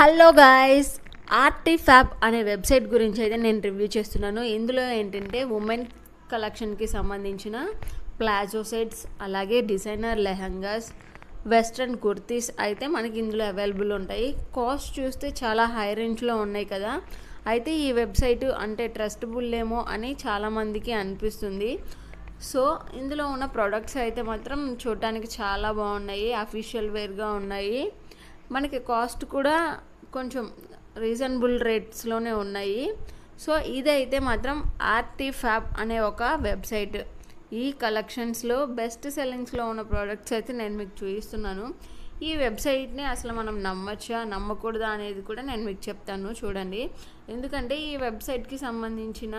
Hello guys, ఆర్టిఫ్యాబ్ అనే website గురించి అయితే నేను రివ్యూ చేస్తున్నాను. ఇందులో ఏంటంటే ఉమెన్ కలెక్షన్కి సంబంధించిన ప్లాజో సెట్స్, అలాగే డిజైనర్ లెహంగాస్, వెస్ట్రన్ కుర్తీస్ అయితే మనకి ఇందులో అవైలబుల్ ఉంటాయి. కాస్ట్ చూస్తే చాలా హై రేంజ్లో ఉన్నాయి కదా. అయితే ఈ వెబ్సైట్ అంటే ట్రస్టబుల్ ఏమో అని చాలామందికి అనిపిస్తుంది. సో ఇందులో ఉన్న ప్రోడక్ట్స్ అయితే మాత్రం చూడటానికి చాలా బాగున్నాయి, అఫీషియల్ వేర్గా ఉన్నాయి. మనకి కాస్ట్ కూడా కొంచెం రీజనబుల్ రేట్స్లోనే ఉన్నాయి. సో ఇదైతే మాత్రం ఆర్టిఫ్యాబ్ అనే ఒక వెబ్సైట్. ఈ కలెక్షన్స్లో బెస్ట్ సెల్లింగ్స్లో ఉన్న ప్రోడక్ట్స్ అయితే నేను మీకు చూపిస్తున్నాను. ఈ వెబ్సైట్ని అసలు మనం నమ్మచ్చా నమ్మకూడదా అనేది కూడా నేను మీకు చెప్తాను, చూడండి. ఎందుకంటే ఈ వెబ్సైట్కి సంబంధించిన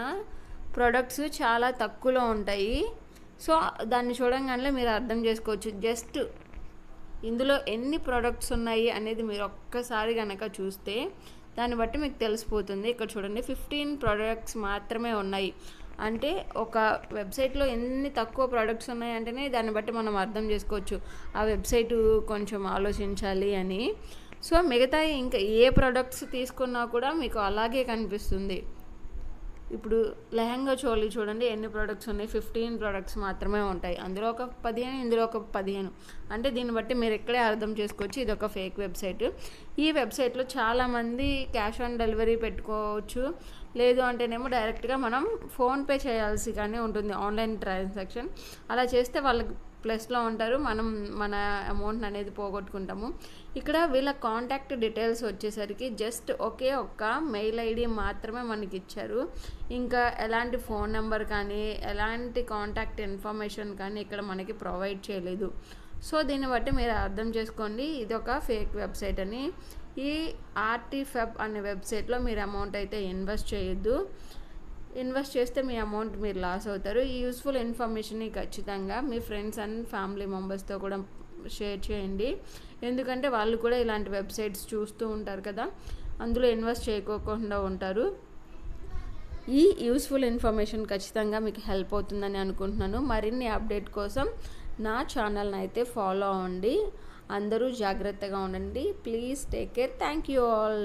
ప్రోడక్ట్స్ చాలా తక్కువలో ఉంటాయి. సో దాన్ని చూడంగానే మీరు అర్థం చేసుకోవచ్చు. జస్ట్ ఇందులో ఎన్ని ప్రోడక్ట్స్ ఉన్నాయి అనేది మీరు ఒక్కసారి కనుక చూస్తే దాన్ని బట్టి మీకు తెలిసిపోతుంది. ఇక్కడ చూడండి, 15 ప్రోడక్ట్స్ మాత్రమే ఉన్నాయి. అంటే ఒక వెబ్సైట్లో ఎన్ని తక్కువ ప్రోడక్ట్స్ ఉన్నాయంటేనే దాన్ని బట్టి మనం అర్థం చేసుకోవచ్చు ఆ వెబ్సైట్ కొంచెం ఆలోచించాలి అని. సో మిగతా ఇంకా ఏ ప్రోడక్ట్స్ తీసుకున్నా కూడా మీకు అలాగే కనిపిస్తుంది. ఇప్పుడు లెహంగా చోళీ చూడండి, ఎన్ని ప్రోడక్ట్స్ ఉన్నాయి, 15 ప్రోడక్ట్స్ మాత్రమే ఉంటాయి. అందులో ఒక 15, ఇందులో ఒక 15. అంటే దీన్ని బట్టి మీరు ఇక్కడే అర్థం చేసుకోవచ్చు ఇది ఒక ఫేక్ వెబ్సైట్. ఈ వెబ్సైట్లో చాలామంది క్యాష్ ఆన్ డెలివరీ పెట్టుకోవచ్చు, లేదు అంటేనేమో డైరెక్ట్గా మనం ఫోన్పే చేయాల్సి కానీ ఉంటుంది, ఆన్లైన్ ట్రాన్సాక్షన్. అలా చేస్తే వాళ్ళకి ప్లస్లో ఉంటారు, మనం మన అమౌంట్ అనేది పోగొట్టుకుంటాము. ఇక్కడ వీళ్ళ కాంటాక్ట్ డీటెయిల్స్ వచ్చేసరికి జస్ట్ ఒకే ఒక్క మెయిల్ ఐడి మాత్రమే మనకి ఇచ్చారు. ఇంకా ఎలాంటి ఫోన్ నెంబర్ కానీ ఎలాంటి కాంటాక్ట్ ఇన్ఫర్మేషన్ కానీ ఇక్కడ మనకి ప్రొవైడ్ చేయలేదు. సో దీన్ని బట్టి మీరు అర్థం చేసుకోండి ఇది ఒక ఫేక్ వెబ్సైట్ అని. ఈ ఆర్టిఫ్యాబ్ అనే వెబ్సైట్లో మీరు అమౌంట్ అయితే ఇన్వెస్ట్ చేయొద్దు. ఇన్వెస్ట్ చేస్తే మీ అమౌంట్ మీరు లాస్ అవుతారు. ఈ యూస్ఫుల్ ఇన్ఫర్మేషన్ని ఖచ్చితంగా మీ ఫ్రెండ్స్ అండ్ ఫ్యామిలీ మెంబర్స్తో కూడా షేర్ చేయండి. ఎందుకంటే వాళ్ళు కూడా ఇలాంటి వెబ్సైట్స్ చూస్తూ ఉంటారు కదా, అందులో ఇన్వెస్ట్ చేయకోకుండా ఉంటారు. ఈ యూస్ఫుల్ ఇన్ఫర్మేషన్ ఖచ్చితంగా మీకు హెల్ప్ అవుతుందని అనుకుంటున్నాను. మరిన్ని అప్డేట్ కోసం నా ఛానల్ని అయితే ఫాలో అవ్వండి. అందరూ జాగ్రత్తగా ఉండండి. Please take care. Thank you all.